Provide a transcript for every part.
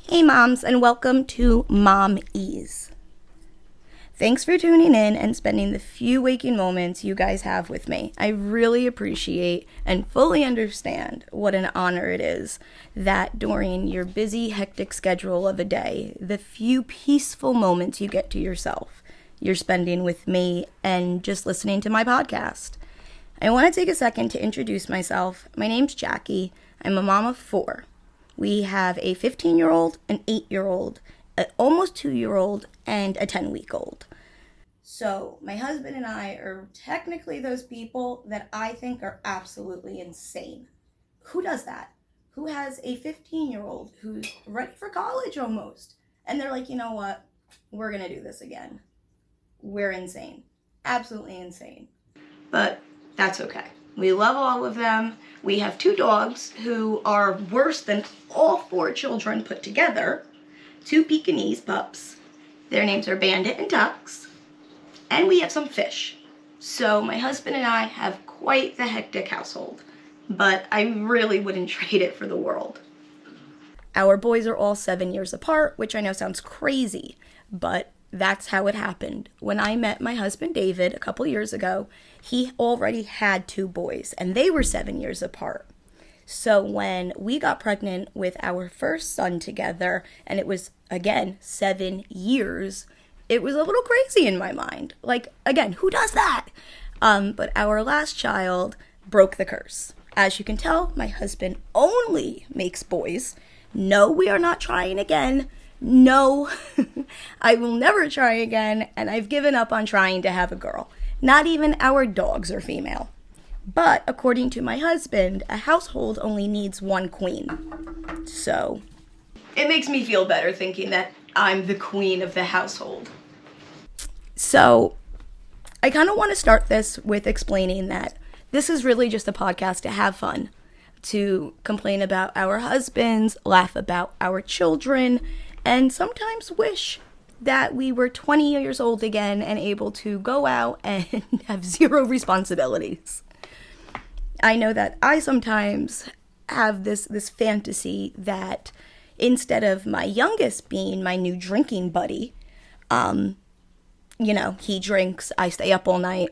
Hey moms, and welcome to Mom Ease. Thanks for tuning in and spending the few waking moments you guys have with me. I really appreciate and fully understand what an honor it is that during your busy, hectic schedule of a day, the few peaceful moments you get to yourself, you're spending with me and just listening to my podcast. I want to take a second to introduce myself. My name's Jacky. I'm a mom of 4. We have a 15-year-old, an 8-year-old, an almost 2-year-old, and a 10-week-old. So my husband and I are technically those people that I think are absolutely insane. Who does that? Who has a 15-year-old who's ready for college almost? And they're like, you know what? We're going to do this again. We're insane. Absolutely insane. But that's okay. We love all of them. We have 2 dogs who are worse than all 4 children put together. 2 Pekingese pups. Their names are Bandit and Tux. And we have some fish. So my husband and I have quite the hectic household. But I really wouldn't trade it for the world. Our boys are all 7 years apart, which I know sounds crazy, but that's how it happened. When I met my husband, David, a couple years ago, he already had 2 boys, and they were 7 years apart. So when we got pregnant with our first son together, and it was, again, 7 years, it was a little crazy in my mind. Like, again, who does that? But our last child broke the curse. As you can tell, my husband only makes boys. No, we are not trying again. No, I will never try again, and I've given up on trying to have a girl. Not even our dogs are female. But according to my husband, a household only needs 1 queen. So it makes me feel better thinking that I'm the queen of the household. So I kind of want to start this with explaining that this is really just a podcast to have fun, to complain about our husbands, laugh about our children, and sometimes wish that we were 20 years old again and able to go out and have 0 responsibilities. I know that I sometimes have this fantasy that instead of my youngest being my new drinking buddy, he drinks, I stay up all night.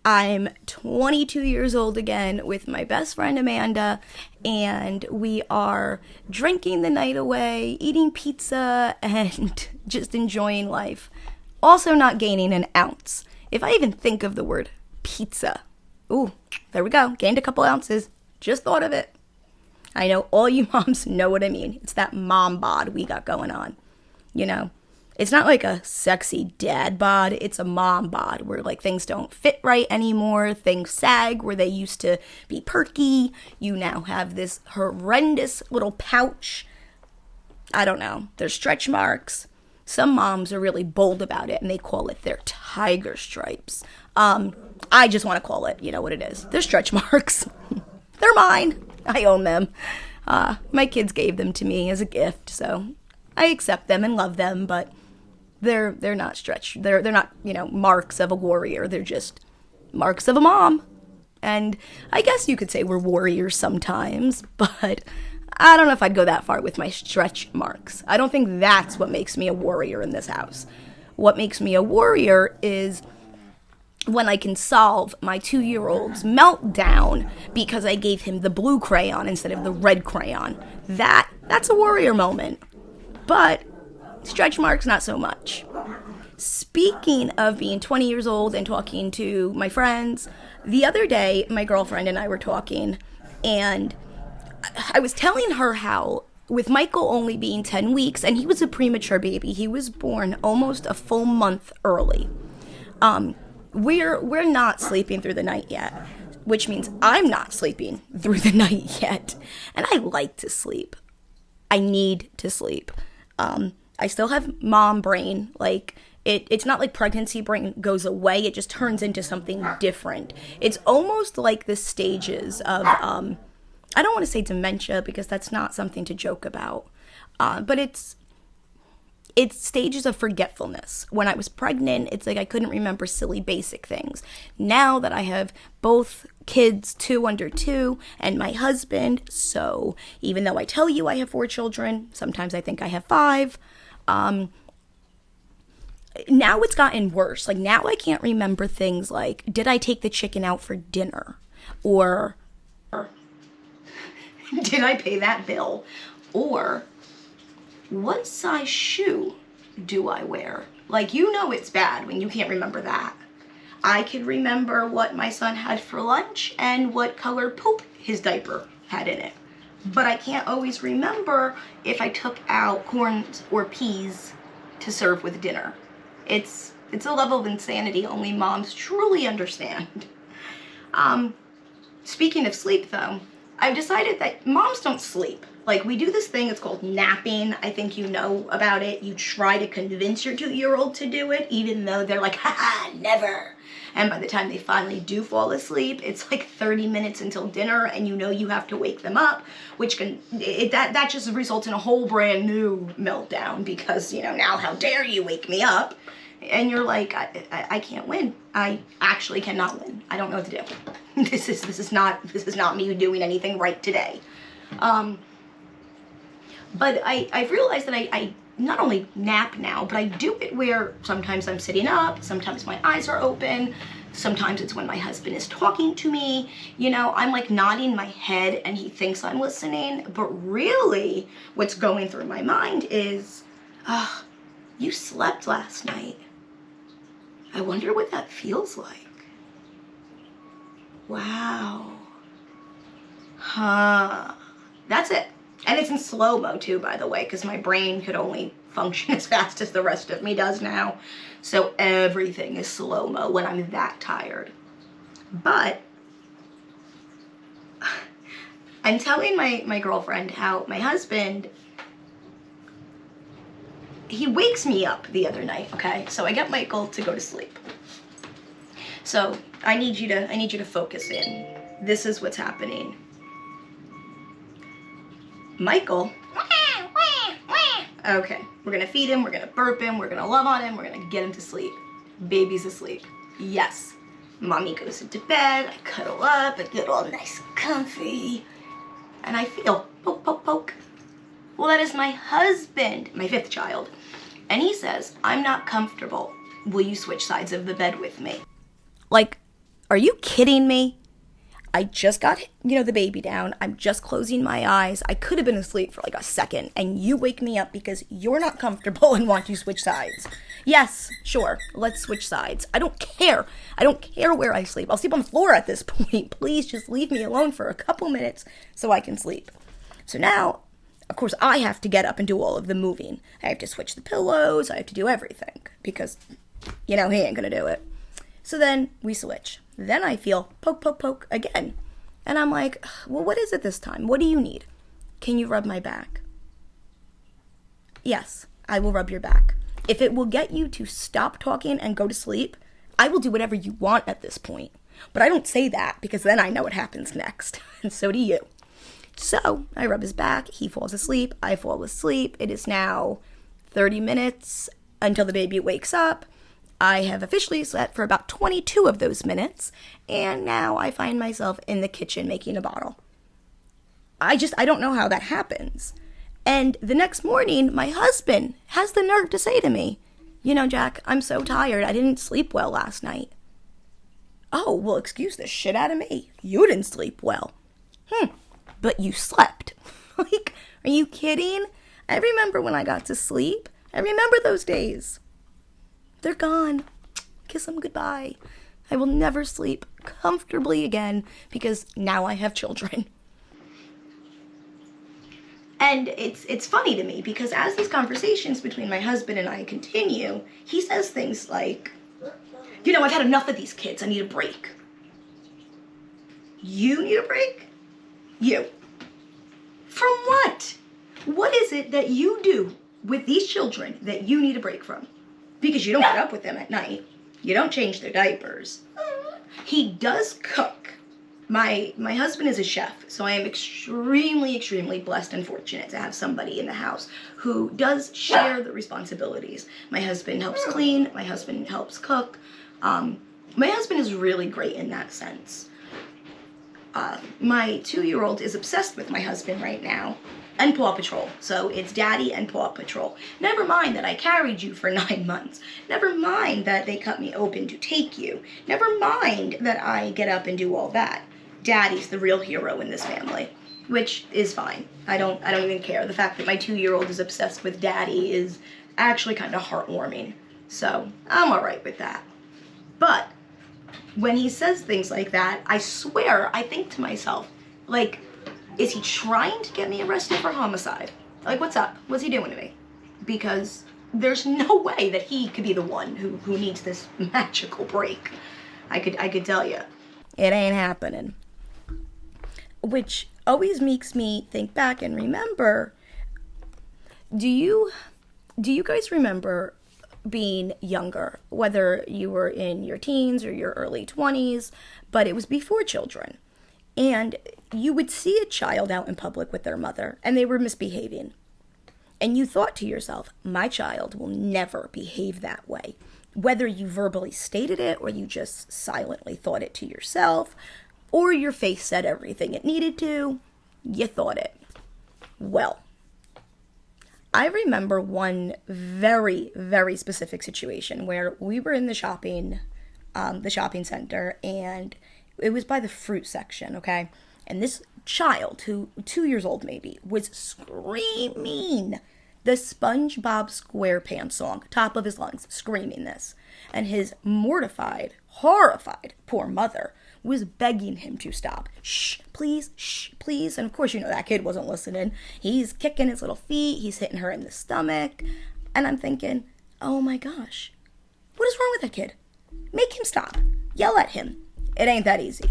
I'm 22 years old again with my best friend Amanda, and we are drinking the night away, eating pizza, and just enjoying life. Also not gaining an ounce. If I even think of the word pizza, ooh, there we go, gained a couple ounces. Just thought of it. I know all you moms know what I mean. It's that mom bod we got going on, It's not like a sexy dad bod, it's a mom bod where like things don't fit right anymore, things sag where they used to be perky. You now have this horrendous little pouch. I don't know, there's stretch marks. Some moms are really bold about it and they call it their tiger stripes. I just want to call it, you know what it is. They're stretch marks. They're mine. I own them. My kids gave them to me as a gift, so I accept them and love them, but they're not stretch. They're not, marks of a warrior. They're just marks of a mom. And I guess you could say we're warriors sometimes, but I don't know if I'd go that far with my stretch marks. I don't think that's what makes me a warrior in this house. What makes me a warrior is when I can solve my 2-year-old's meltdown because I gave him the blue crayon instead of the red crayon. That's a warrior moment. But stretch marks, not so much. Speaking of being 20 years old and talking to my friends, the other day, my girlfriend and I were talking, and I was telling her how, with Michael only being 10 weeks, and he was a premature baby, he was born almost a full month early, we're not sleeping through the night yet, which means I'm not sleeping through the night yet, and I like to sleep. I need to sleep. I still have mom brain. Like, it's not like pregnancy brain goes away. It just turns into something different. It's almost like the stages of, I don't want to say dementia because that's not something to joke about. But it's stages of forgetfulness. When I was pregnant, it's like I couldn't remember silly basic things. Now that I have both kids, 2 under 2, and my husband. So even though I tell you I have 4 children, sometimes I think I have 5. Now it's gotten worse. Like, now I can't remember things like, did I take the chicken out for dinner? Or did I pay that bill? Or what size shoe do I wear? Like, it's bad when you can't remember that. I could remember what my son had for lunch and what color poop his diaper had in it. But I can't always remember if I took out corns or peas to serve with dinner. It's a level of insanity only moms truly understand. Speaking of sleep, though, I've decided that moms don't sleep. Like, we do this thing, it's called napping. I think you know about it. You try to convince your 2-year-old to do it, even though they're like, haha, never. And by the time they finally do fall asleep, it's like 30 minutes until dinner, and you have to wake them up, which that just results in a whole brand new meltdown because, now how dare you wake me up? And you're like, I can't win. I actually cannot win. I don't know what to do. This is not me doing anything right today. But I've realized that I not only nap now, but I do it where sometimes I'm sitting up, sometimes my eyes are open, sometimes it's when my husband is talking to me. I'm like nodding my head and he thinks I'm listening, but really what's going through my mind is, you slept last night. I wonder what that feels like. Wow. Huh. That's it. And it's in slow-mo too, by the way, because my brain could only function as fast as the rest of me does now. So everything is slow-mo when I'm that tired. But I'm telling my girlfriend how my husband, he wakes me up the other night, okay? So I get Michael to go to sleep. So I need you to focus in. This is what's happening. Michael, okay, we're gonna feed him, we're gonna burp him, we're gonna love on him, we're gonna get him to sleep. Baby's asleep. Yes. Mommy goes into bed, I cuddle up, I get all nice comfy, and I feel poke, poke, poke. Well, that is my husband, my 5th child, and he says, I'm not comfortable. Will you switch sides of the bed with me? Like, are you kidding me? I just got, the baby down. I'm just closing my eyes. I could have been asleep for like a second, and you wake me up because you're not comfortable and want to switch sides. Yes, sure, let's switch sides. I don't care. I don't care where I sleep. I'll sleep on the floor at this point. Please just leave me alone for a couple minutes so I can sleep. So now, of course, I have to get up and do all of the moving. I have to switch the pillows. I have to do everything because, he ain't gonna do it. So then we switch. Then I feel poke, poke, poke again. And I'm like, well, what is it this time? What do you need? Can you rub my back? Yes, I will rub your back. If it will get you to stop talking and go to sleep, I will do whatever you want at this point. But I don't say that because then I know what happens next. And so do you. So I rub his back. He falls asleep. I fall asleep. It is now 30 minutes until the baby wakes up. I have officially slept for about 22 of those minutes, and now I find myself in the kitchen making a bottle. I don't know how that happens. And the next morning, my husband has the nerve to say to me, Jack, I'm so tired. I didn't sleep well last night. Oh, well, excuse the shit out of me. You didn't sleep well. But you slept. Like, are you kidding? I remember when I got to sleep. I remember those days. They're gone. Kiss them goodbye. I will never sleep comfortably again because now I have children. And it's funny to me because as these conversations between my husband and I continue, he says things like, I've had enough of these kids. I need a break. You need a break? You. From what? What is it that you do with these children that you need a break from? Because you don't get up with them at night. You don't change their diapers. He does cook. My husband is a chef, so I am extremely, extremely blessed and fortunate to have somebody in the house who does share the responsibilities. My husband helps clean. My husband helps cook. My husband is really great in that sense. My 2-year-old is obsessed with my husband right now and Paw Patrol. So it's Daddy and Paw Patrol. Never mind that I carried you for 9 months. Never mind that they cut me open to take you. Never mind that I get up and do all that. Daddy's the real hero in this family, which is fine. I don't even care. The fact that my 2-year-old is obsessed with Daddy is actually kind of heartwarming. So I'm all right with that. But when he says things like that, I swear, I think to myself, like, is he trying to get me arrested for homicide? Like, what's up? What's he doing to me? Because there's no way that he could be the one who needs this magical break. I could tell you. It ain't happening. Which always makes me think back and remember, do you guys remember being younger, whether you were in your teens or your early 20s, but it was before children, and you would see a child out in public with their mother and they were misbehaving, and you thought to yourself, my child will never behave that way, whether you verbally stated it or you just silently thought it to yourself, or your face said everything it needed to, you thought it. Well, I remember one very, very specific situation where we were in the shopping center, and it was by the fruit section, okay? And this child, who 2 years old maybe, was screaming the SpongeBob SquarePants song, top of his lungs, screaming this. And his mortified, horrified poor mother was begging him to stop. Shh, please. And of course, you know, that kid wasn't listening. He's kicking his little feet. He's hitting her in the stomach. And I'm thinking, oh my gosh, what is wrong with that kid? Make him stop. Yell at him. It ain't that easy.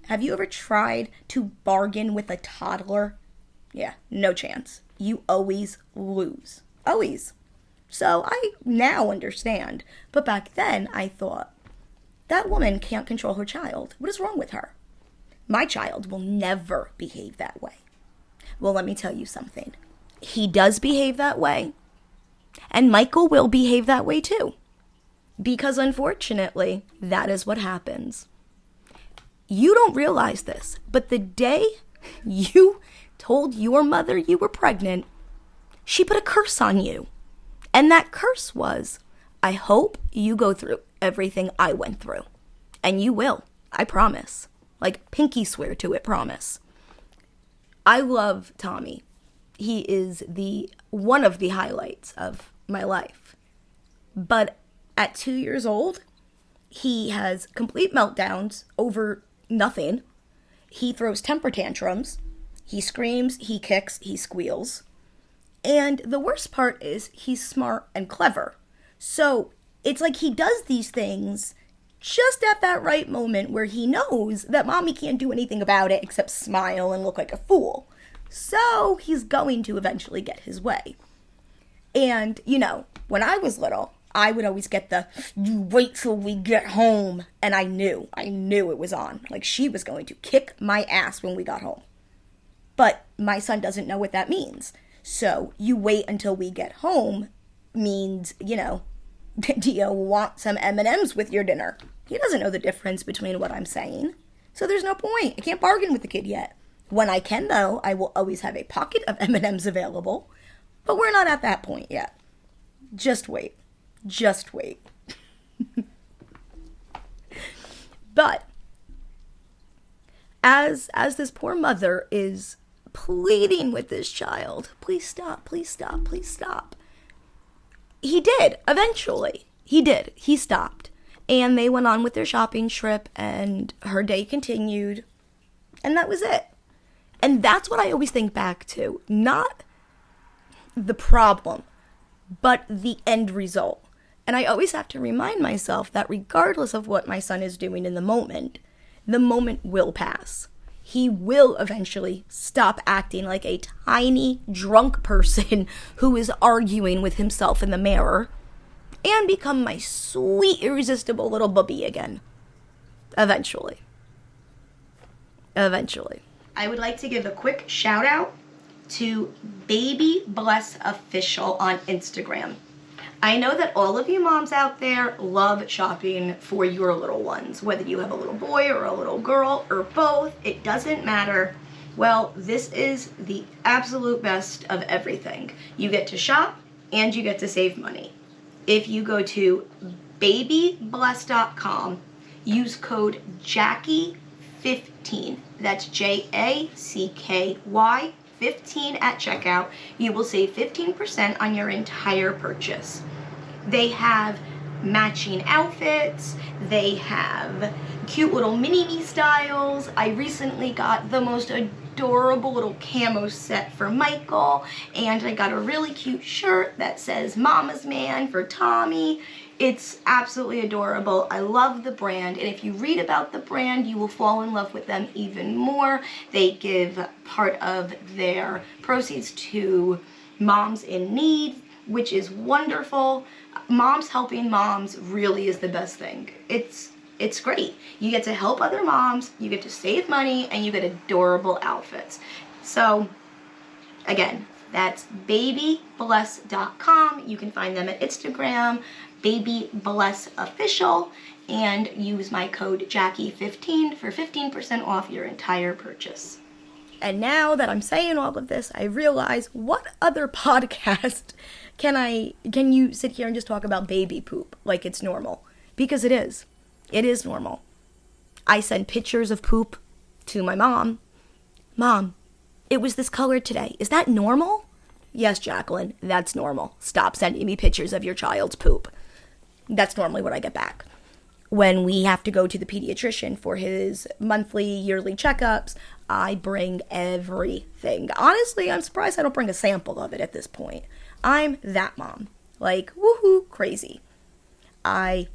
Have you ever tried to bargain with a toddler? Yeah, no chance. You always lose. Always. So I now understand. But back then I thought, that woman can't control her child. What is wrong with her? My child will never behave that way. Well, let me tell you something. He does behave that way. And Michael will behave that way too. Because unfortunately, that is what happens. You don't realize this, but the day you told your mother you were pregnant, she put a curse on you. And that curse was, I hope you go through everything I went through. And you will, I promise. Like, pinky swear to it, promise. I love Tommy. He is one of the highlights of my life. But at 2 years old, he has complete meltdowns over nothing. He throws temper tantrums. He screams, he kicks, he squeals. And the worst part is he's smart and clever. So it's like he does these things just at that right moment where he knows that mommy can't do anything about it except smile and look like a fool. So he's going to eventually get his way. And, you know, when I was little, I would always get the, you wait till we get home. And I knew it was on. Like, she was going to kick my ass when we got home. But my son doesn't know what that means. So you wait until we get home means, you know, do you want some M&Ms with your dinner? He doesn't know the difference between what I'm saying. So there's no point. I can't bargain with the kid yet. When I can, though, I will always have a pocket of M&Ms available. But we're not at that point yet. Just wait. Just wait. But as this poor mother is pleading with this child, please stop, please stop, please stop. He did, eventually. He did. He stopped. And they went on with their shopping trip, and her day continued. And that was it. And that's what I always think back to. Not the problem, but the end result. And I always have to remind myself that regardless of what my son is doing in the moment will pass. He will eventually stop acting like a tiny, drunk person who is arguing with himself in the mirror and become my sweet, irresistible little bubby again. Eventually. I would like to give a quick shout out to Baby Bless Official on Instagram. I know that all of you moms out there love shopping for your little ones, whether you have a little boy or a little girl or both, it doesn't matter. Well, this is the absolute best of everything. You get to shop and you get to save money. If you go to babybless.com, use code Jacky15, that's JACKY 15 at checkout, you will save 15% on your entire purchase. They have matching outfits, they have cute little mini-me styles. I recently got the most adorable little camo set for Michael, and I got a really cute shirt that says Mama's Man for Tommy. It's absolutely adorable. I love the brand, and if you read about the brand, you will fall in love with them even more. They give part of their proceeds to moms in need, which is wonderful. Moms helping moms really is the best thing. It's great. You get to help other moms, you get to save money, and you get adorable outfits. So, again, that's babybless.com. You can find them at Instagram, babyblessofficial, and use my code Jacky15 for 15% off your entire purchase. And now that I'm saying all of this, I realize, what other podcast can you sit here and just talk about baby poop like it's normal? Because it is. It is normal. I send pictures of poop to my mom. Mom, it was this color today. Is that normal? Yes, Jacqueline, that's normal. Stop sending me pictures of your child's poop. That's normally what I get back. When we have to go to the pediatrician for his monthly, yearly checkups, I bring everything. Honestly, I'm surprised I don't bring a sample of it at this point. I'm that mom. Like, woohoo, crazy. I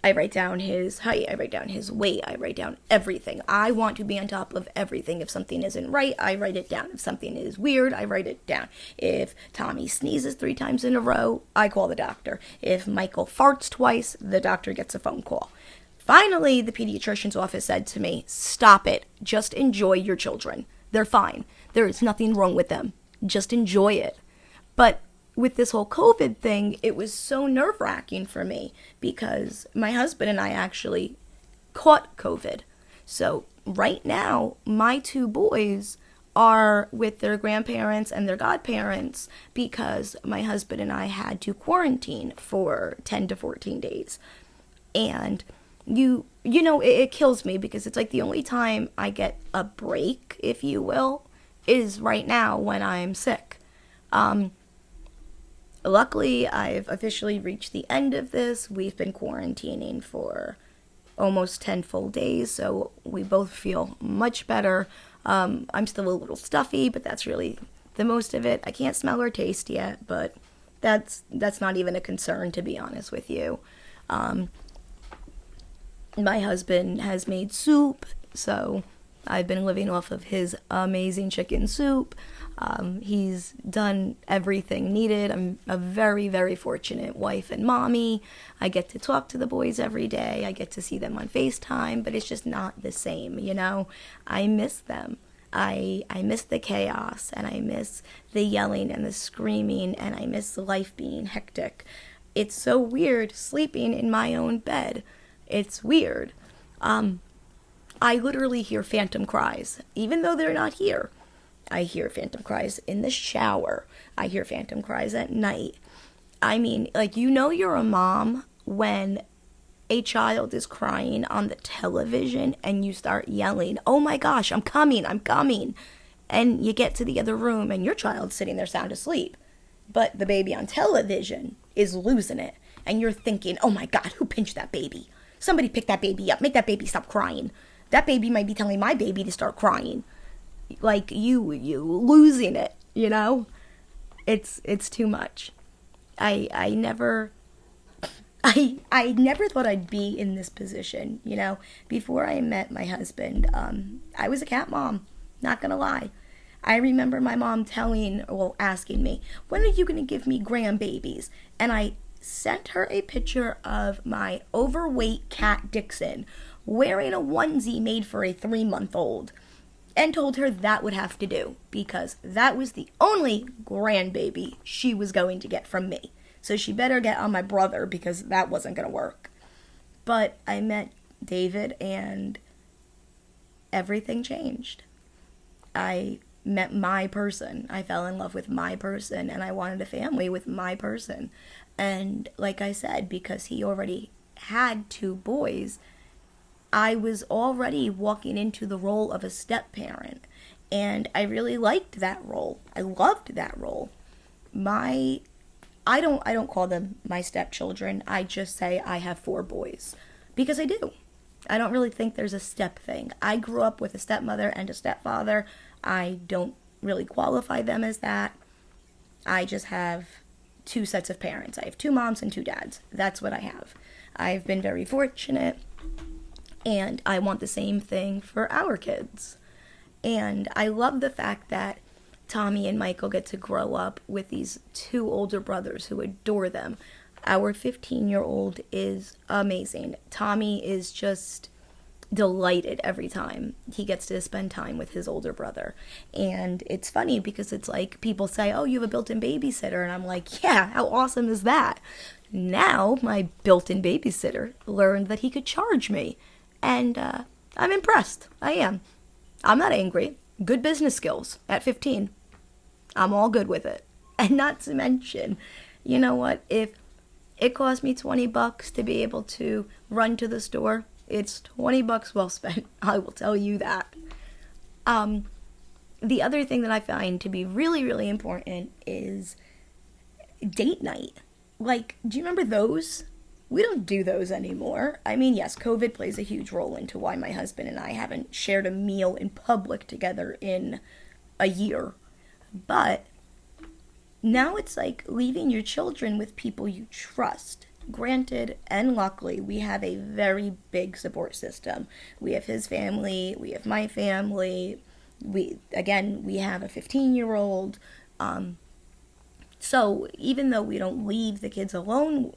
write down his height, I write down his weight, I write down everything. I want to be on top of everything. If something isn't right, I write it down. If something is weird, I write it down. If Tommy sneezes 3 times in a row, I call the doctor. If Michael farts twice, the doctor gets a phone call. Finally, the pediatrician's office said to me, stop it. Just enjoy your children. They're fine. There is nothing wrong with them. Just enjoy it. But with this whole COVID thing, it was so nerve-wracking for me because my husband and I actually caught COVID. So right now, my 2 boys are with their grandparents and their godparents because my husband and I had to quarantine for 10 to 14 days. And you know, it kills me because it's like the only time I get a break, if you will, is right now when I'm sick. Luckily, I've officially reached the end of this. We've been quarantining for almost 10 full days, so we both feel much better. I'm still a little stuffy, but that's really the most of it. I can't smell or taste yet, but that's not even a concern, to be honest with you. My husband has made soup, so I've been living off of his amazing chicken soup. He's done everything needed. I'm a very, very fortunate wife and mommy. I get to talk to the boys every day. I get to see them on FaceTime, but it's just not the same, you know? I miss them. I miss the chaos, and I miss the yelling and the screaming, and I miss life being hectic. It's so weird sleeping in my own bed. It's weird. I literally hear phantom cries, even though they're not here. I hear phantom cries in the shower. I hear phantom cries at night. I mean, like, you know you're a mom when a child is crying on the television and you start yelling, oh my gosh, I'm coming. And you get to the other room and your child's sitting there sound asleep. But the baby on television is losing it. And you're thinking, oh my God, who pinched that baby? Somebody pick that baby up. Make that baby stop crying. That baby might be telling my baby to start crying. Like, you losing it, you know? It's too much. I never thought I'd be in this position, you know? Before I met my husband, I was a cat mom, not gonna lie. I remember my mom asking me, when are you gonna give me grandbabies? And I sent her a picture of my overweight cat Dixon wearing a onesie made for a 3-month-old. And told her that would have to do because that was the only grandbaby she was going to get from me. So she better get on my brother because that wasn't going to work. But I met David and everything changed. I met my person. I fell in love with my person, and I wanted a family with my person. And like I said, because he already had 2 boys, I was already walking into the role of a step-parent. And I really liked that role. I loved that role. I don't call them my stepchildren. I just say I have 4 boys. Because I do. I don't really think there's a step thing. I grew up with a stepmother and a stepfather. I don't really qualify them as that. I just have 2 sets of parents. I have 2 moms and 2 dads. That's what I have. I've been very fortunate, and I want the same thing for our kids. And I love the fact that Tommy and Michael get to grow up with these 2 older brothers who adore them. Our 15-year-old is amazing. Tommy is just delighted every time he gets to spend time with his older brother. And it's funny because it's like people say, oh, you have a built-in babysitter. And I'm like, yeah, how awesome is that? Now my built-in babysitter learned that he could charge me. And I'm impressed. I am. I'm not angry. Good business skills at 15. I'm all good with it. And not to mention, you know what? If it cost me $20 to be able to run to the store, it's $20 well spent. I will tell you that. The other thing that I find to be really, really important is date night. Like, do you remember those? We don't do those anymore. I mean, yes, COVID plays a huge role into why my husband and I haven't shared a meal in public together in a year. But now it's like leaving your children with people you trust. Granted, and luckily, we have a very big support system. We have his family, we have my family, we have a 15-year-old. So even though we don't leave the kids alone,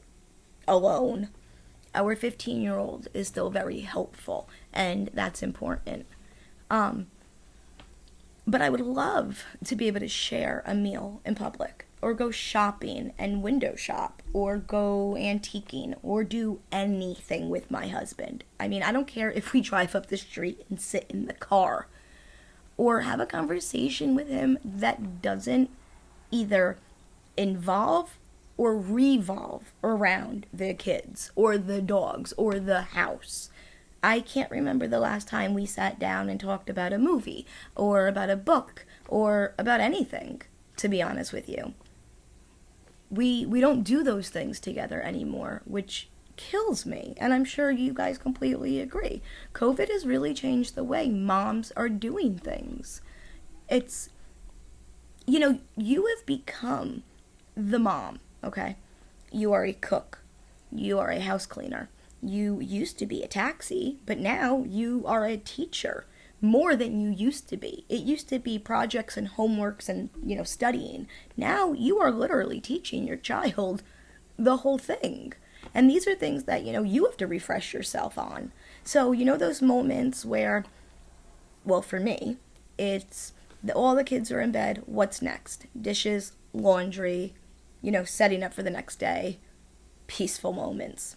our 15-year-old is still very helpful, and that's important. But I would love to be able to share a meal in public, or go shopping and window shop, or go antiquing, or do anything with my husband. I mean, I don't care if we drive up the street and sit in the car, or have a conversation with him that doesn't either involve or revolve around the kids, or the dogs, or the house. I can't remember the last time we sat down and talked about a movie, or about a book, or about anything, to be honest with you. We don't do those things together anymore, which kills me, and I'm sure you guys completely agree. COVID has really changed the way moms are doing things. It's, you have become the mom, okay? You are a cook. You are a house cleaner. You used to be a taxi, but now you are a teacher more than you used to be. It used to be projects and homeworks and, studying. Now you are literally teaching your child the whole thing. And these are things that, you have to refresh yourself on. So, those moments where, well, for me, it's all the kids are in bed. What's next? Dishes, laundry, setting up for the next day. Peaceful moments.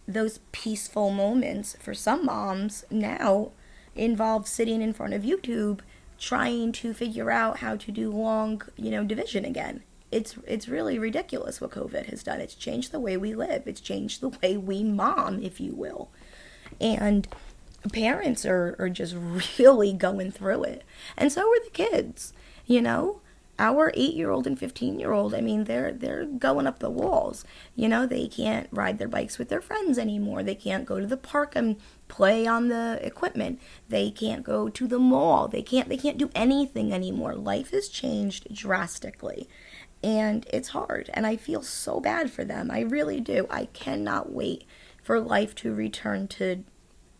Those peaceful moments for some moms now involve sitting in front of YouTube trying to figure out how to do long, division again. It's really ridiculous what COVID has done. It's changed the way we live. It's changed the way we mom, if you will. And parents are just really going through it. And so are the kids, Our 8-year-old and 15-year-old, I mean, they're going up the walls. They can't ride their bikes with their friends anymore. They can't go to the park and play on the equipment. They can't go to the mall. They can't do anything anymore. Life has changed drastically. And it's hard. And I feel so bad for them. I really do. I cannot wait for life to return to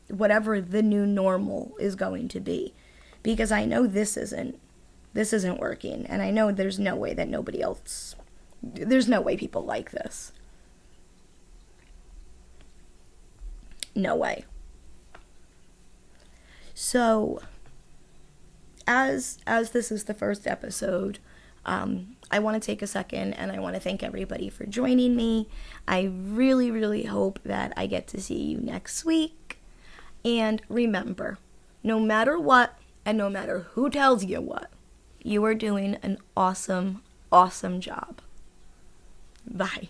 whatever the new normal is going to be. Because I know this isn't working, and I know there's no way that there's no way people like this. No way. So, as this is the first episode, I want to take a second and I want to thank everybody for joining me. I really, really hope that I get to see you next week. And remember, no matter what and no matter who tells you what, you are doing an awesome, awesome job. Bye.